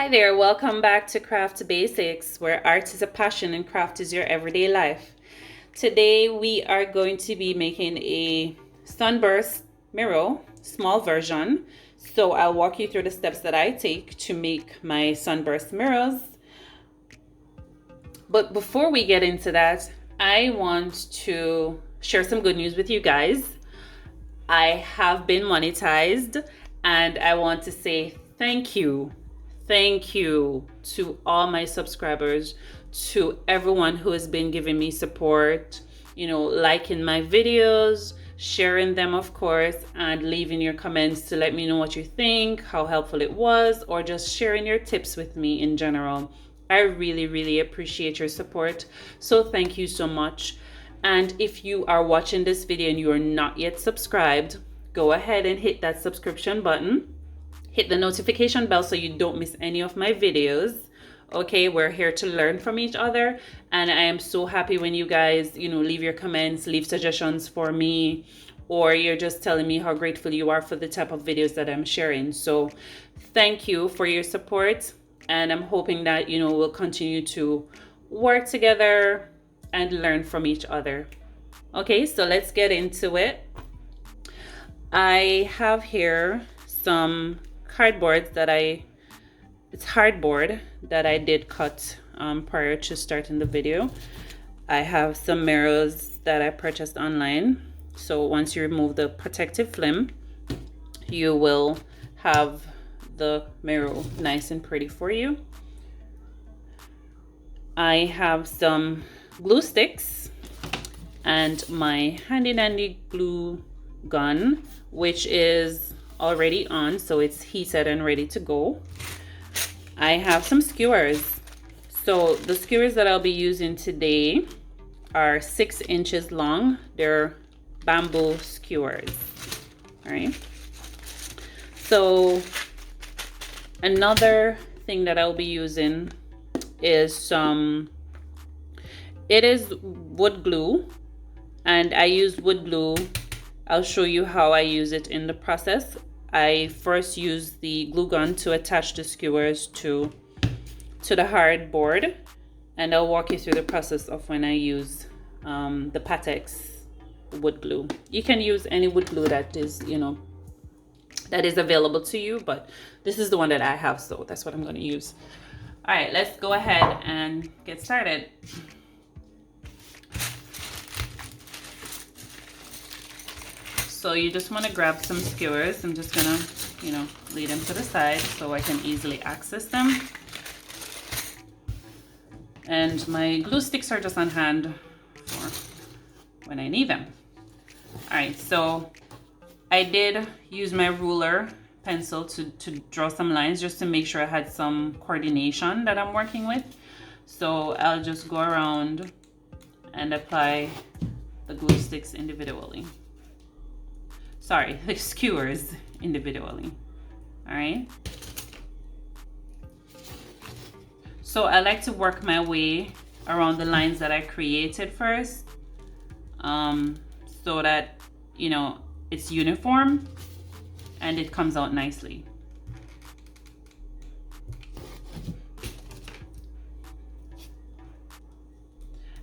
Hi there, welcome back to Craft Basics, where art is a passion and craft is your everyday life. Today we are going to be making a Sunburst mirror, small version. So I'll walk you through the steps that I take to make my Sunburst mirrors. But before we get into that, I want to share some good news with you guys. I have been monetized and I want to say thank you. Thank you to all my subscribers, to everyone who has been giving me support, liking my videos, sharing them, of course, and leaving your comments to let me know what you think, how helpful it was, or just sharing your tips with me in general. I really, really appreciate your support. So thank you so much. And if you are watching this video and you are not yet subscribed, go ahead and hit that subscription button. Hit the notification bell so you don't miss any of my videos. Okay, we're here to learn from each other, and I am so happy when you guys, leave your comments, leave suggestions for me, or you're just telling me how grateful you are for the type of videos that I'm sharing. So thank you for your support, and I'm hoping that, we'll continue to work together and learn from each other. Okay, so let's get into it. I have here some cardboard it's hardboard that I did cut prior to starting the video. I have some mirrors that I purchased online. So once you remove the protective film, you will have the mirror nice and pretty for you. I have some glue sticks and my handy dandy glue gun, which is already on, so it's heated and ready to go. I have some skewers. So the skewers that I'll be using today are 6 inches long. They're bamboo skewers. All right. So another thing that I'll be using is it is wood glue, and I use wood glue. I'll show you how I use it in the process. I first use the glue gun to attach the skewers to the hard board, and I'll walk you through the process of when I use the Patex wood glue. You can use any wood glue that is, that is available to you, but this is the one that I have, so that's what I'm going to use. All right, let's go ahead and get started. So you just want to grab some skewers. I'm just gonna, lay them to the side so I can easily access them. And my glue sticks are just on hand for when I need them. All right, so I did use my ruler pencil to draw some lines just to make sure I had some coordination that I'm working with. So I'll just go around and apply the glue sticks individually. Sorry, the skewers individually. All right. So I like to work my way around the lines that I created first, so that, it's uniform and it comes out nicely.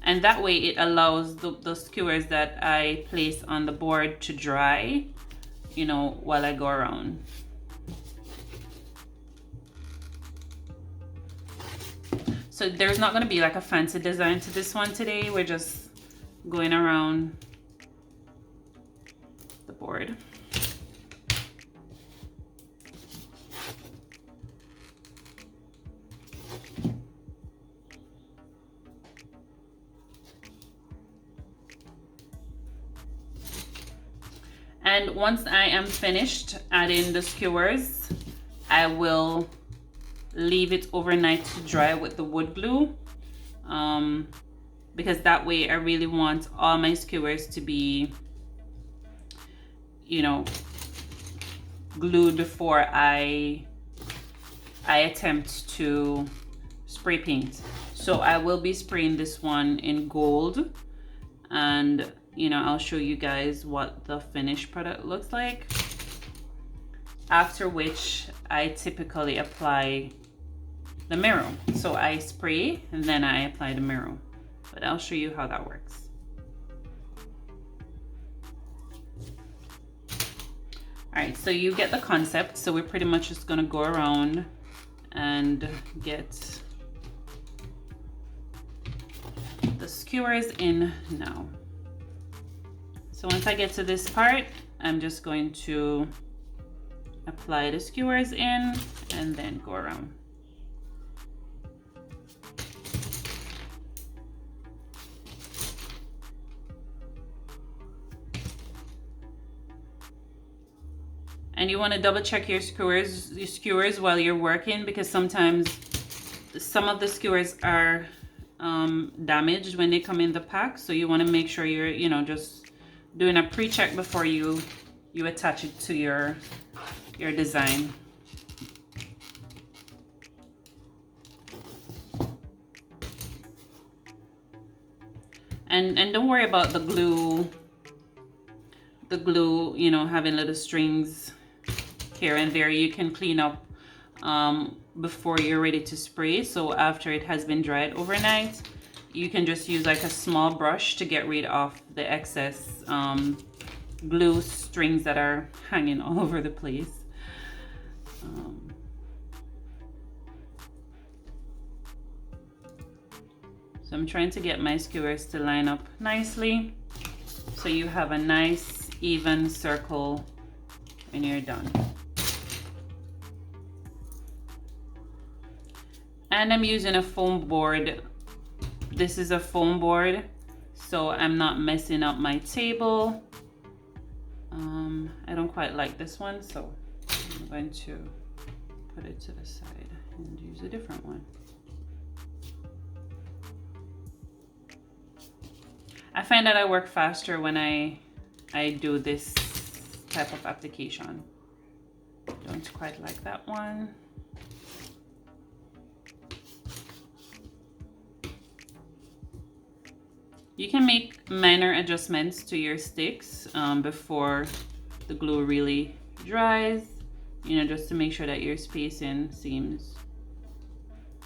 And that way it allows the skewers that I place on the board to dry, while I go around. So there's not going to be like a fancy design to this one today. We're just going around the board. And once I am finished adding the skewers, I will leave it overnight to dry with the wood glue, because that way I really want all my skewers to be, glued before I attempt to spray paint. So I will be spraying this one in gold, and I'll show you guys what the finished product looks like. After which I typically apply the mirror. So I spray and then I apply the mirror, but I'll show you how that works. All right, so you get the concept. So we're pretty much just gonna go around and get the skewers in now. So once I get to this part, I'm just going to apply the skewers in and then go around. And you want to double check your skewers while you're working, because sometimes some of the skewers are damaged when they come in the pack. So you want to make sure you're, you know, just doing a pre-check before you attach it to your design. And don't worry about the glue, you know, having little strings here and there. You can clean up before you're ready to spray. So after it has been dried overnight, you can just use like a small brush to get rid of the excess glue strings that are hanging all over the place. So I'm trying to get my skewers to line up nicely, so you have a nice even circle when you're done. And I'm using a foam board. This is a foam board, so I'm not messing up my table. I don't quite like this one, so I'm going to put it to the side and use a different one. I find that I work faster when I do this type of application. Don't quite like that one. You can make minor adjustments to your sticks before the glue really dries, you know, just to make sure that your spacing seems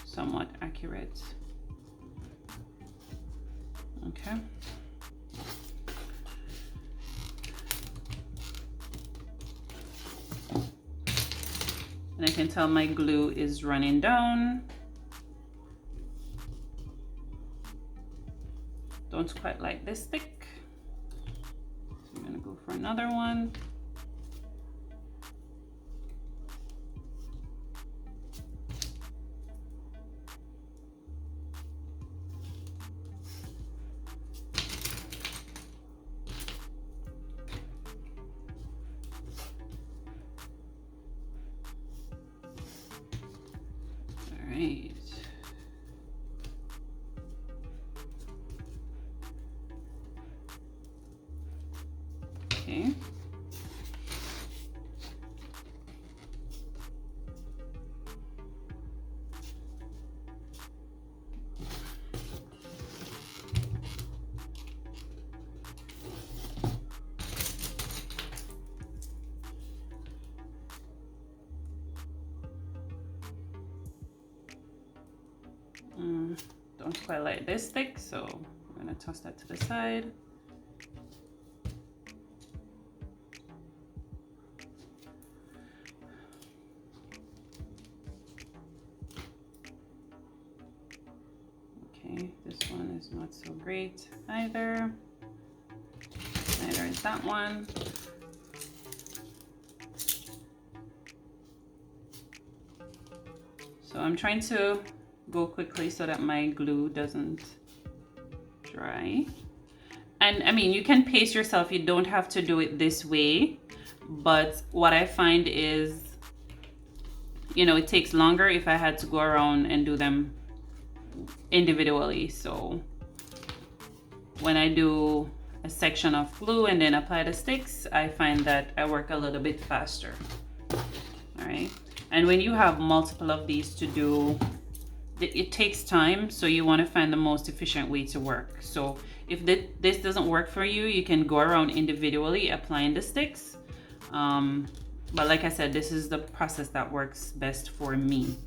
somewhat accurate. Okay. And I can tell my glue is running down. Don't quite like this stick, so I'm gonna go for another one. All right. Okay. Don't quite like this stick, so I'm gonna toss that to the side. Okay, this one is not so great either. Neither is that one. So I'm trying to go quickly so that my glue doesn't dry. And I mean, you can pace yourself, you don't have to do it this way, but what I find is, you know, it takes longer if I had to go around and do them individually. So when I do a section of glue and then apply the sticks, I find that I work a little bit faster. All right, and when you have multiple of these to do, it takes time, so you want to find the most efficient way to work. So if this doesn't work for you, you can go around individually applying the sticks. But like I said, this is the process that works best for me.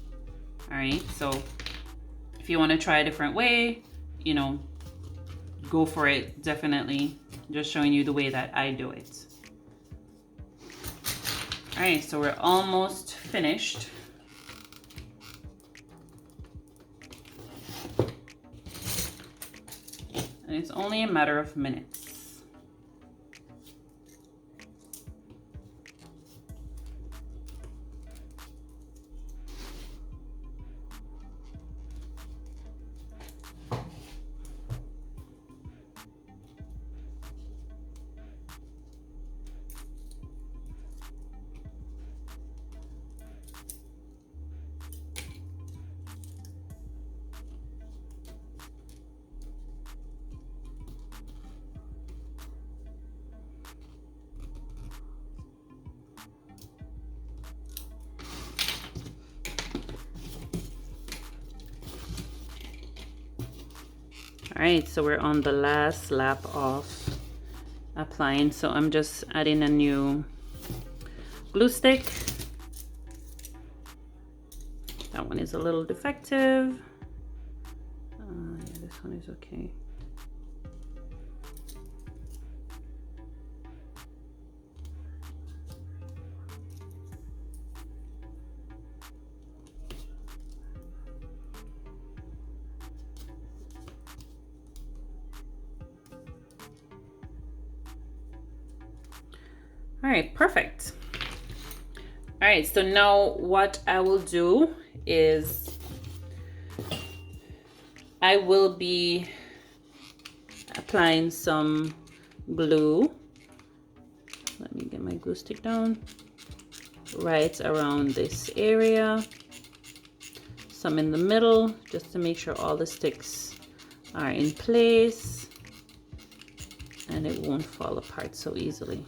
All right, so if you want to try a different way, you know, go for it, definitely. Just showing you the way that I do it. All right, so we're almost finished. And it's only a matter of minutes. All right, so we're on the last lap of applying. So I'm just adding a new glue stick. That one is a little defective. Yeah, this one is okay. All right, perfect. All right, so now what I will do is I will be applying some glue. Let me get my glue stick down. Right around this area. Some in the middle, just to make sure all the sticks are in place and it won't fall apart so easily.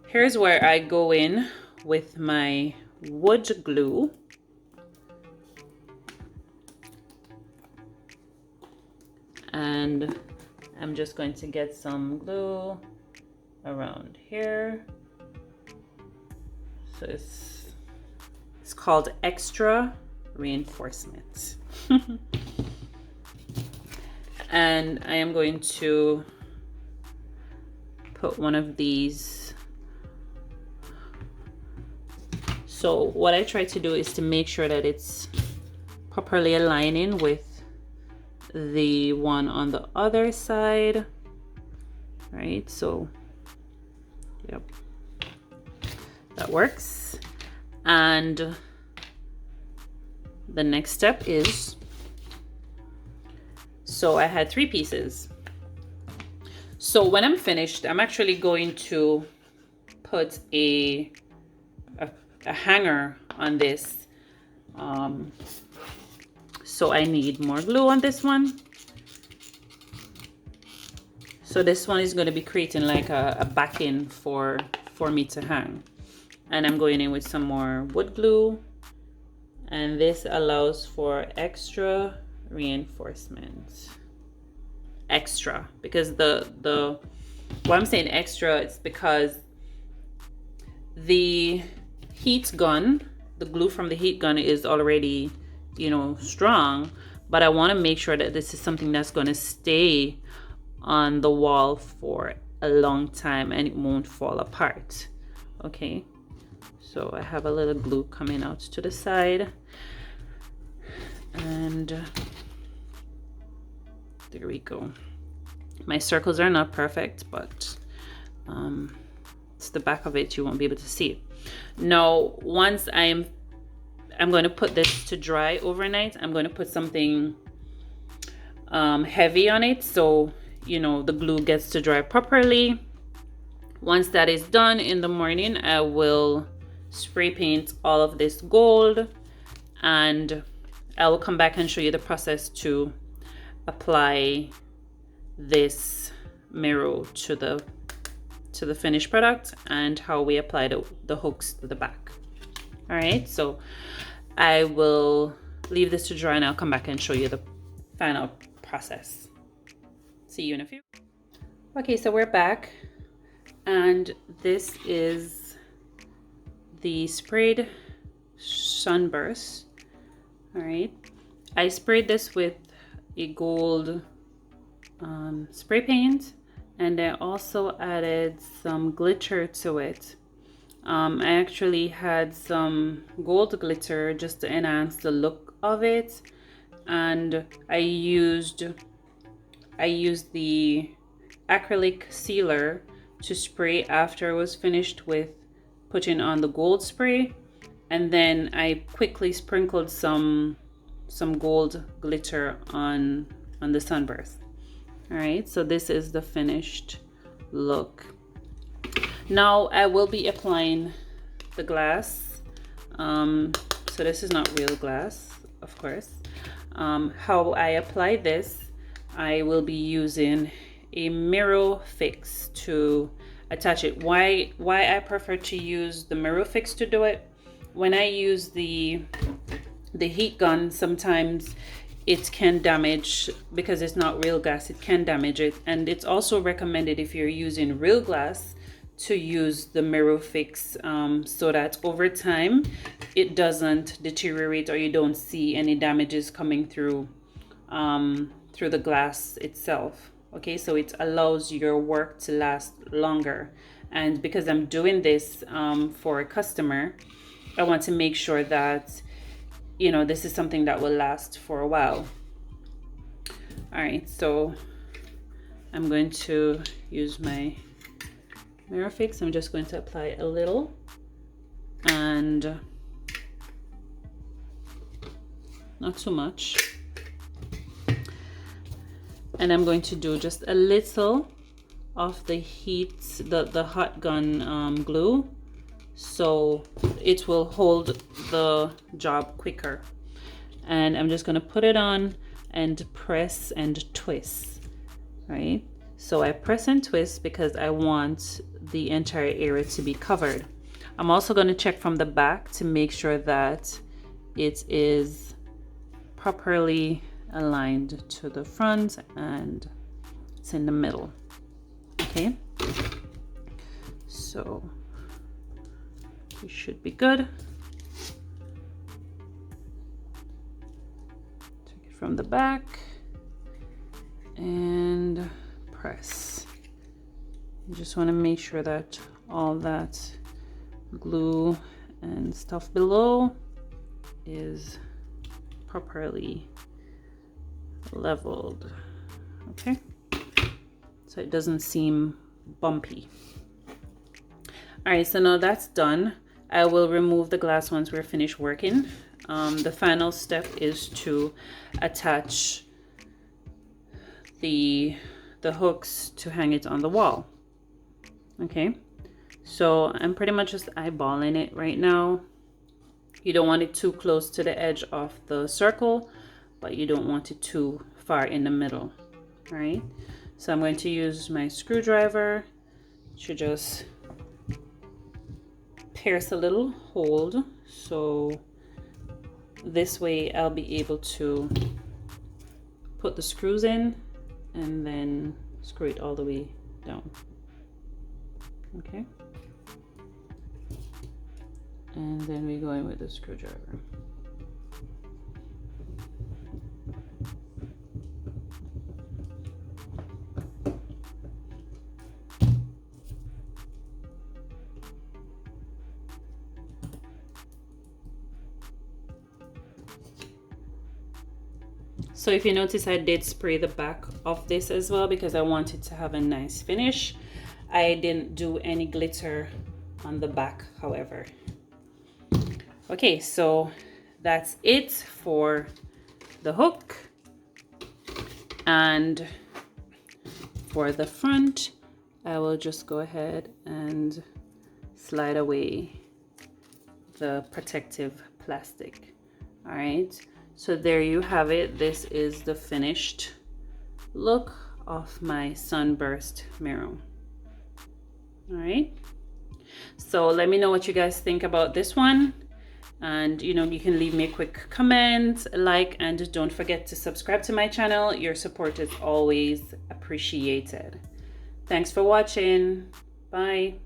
Here's where I go in with my wood glue. And I'm just going to get some glue around here. So it's called extra reinforcement. And I am going to put one of these. So what I try to do is to make sure that it's properly aligning with the one on the other side, right? So, yep, that works. And the next step is, so I had 3 pieces. So when I'm finished, I'm actually going to put a hanger on this. So I need more glue on this one. So this one is going to be creating like a backing for me to hang. And I'm going in with some more wood glue. And this allows for extra reinforcement. Extra, because why I'm saying extra, it's because the heat gun, the glue from the heat gun is already, you know, strong, but I want to make sure that this is something that's going to stay on the wall for a long time and it won't fall apart. Okay, so I have a little glue coming out to the side, and there we go. My circles are not perfect, but it's the back of it, you won't be able to see it. Now, once I'm going to put this to dry overnight, I'm going to put something heavy on it, so you know the glue gets to dry properly. Once that is done in the morning, I will spray paint all of this gold, and I will come back and show you the process to apply this mirror to the finished product and how we apply the hooks to the back. All right, so I will leave this to dry and I'll come back and show you the final process. See you in a few. Okay, so we're back, and this is the sprayed Sunburst. All right, I sprayed this with a gold spray paint, and I also added some glitter to it. I actually had some gold glitter just to enhance the look of it, and I used the acrylic sealer to spray after I was finished with putting on the gold spray, and then I quickly sprinkled some gold glitter on the Sunburst. All right, so this is the finished look. Now I will be applying the glass. So this is not real glass, of course. How I apply this, I will be using a mirror fix to attach it. Why I prefer to use the mirror fix to do it? When I use the heat gun, sometimes it can damage, because it's not real glass, it can damage it. And it's also recommended, if you're using real glass, to use the mirror fix so that over time it doesn't deteriorate or you don't see any damages coming through the glass itself. Okay, so it allows your work to last longer. And because I'm doing this for a customer, I want to make sure that, you know, this is something that will last for a while. All right, so I'm going to use my mirror fix. I'm just going to apply a little, and not too much. And I'm going to do just a little of the the hot gun glue, so it will hold the job quicker. And I'm just going to put it on and press and twist, right? So I press and twist because I want the entire area to be covered. I'm also going to check from the back to make sure that it is properly aligned to the front and it's in the middle. Okay, so we should be good. Take it from the back and press. You just want to make sure that all that glue and stuff below is properly leveled. Okay, so it doesn't seem bumpy. All right, so now that's done. I will remove the glass once we're finished working. The final step is to attach the hooks to hang it on the wall. Okay, so I'm pretty much just eyeballing it right now. You don't want it too close to the edge of the circle, but you don't want it too far in the middle. All right, so I'm going to use my screwdriver to just pierce a little hole, so this way I'll be able to put the screws in and then screw it all the way down. Okay, and then we go in with the screwdriver. So if you notice, I did spray the back of this as well because I wanted to have a nice finish. I didn't do any glitter on the back, however. Okay, so that's it for the hook. And for the front, I will just go ahead and slide away the protective plastic. All right, so there you have it. This is the finished look of my Sunburst mirror. All right, so let me know what you guys think about this one, and you know, you can leave me a quick comment, like, and don't forget to subscribe to my channel. Your support is always appreciated. Thanks for watching. Bye.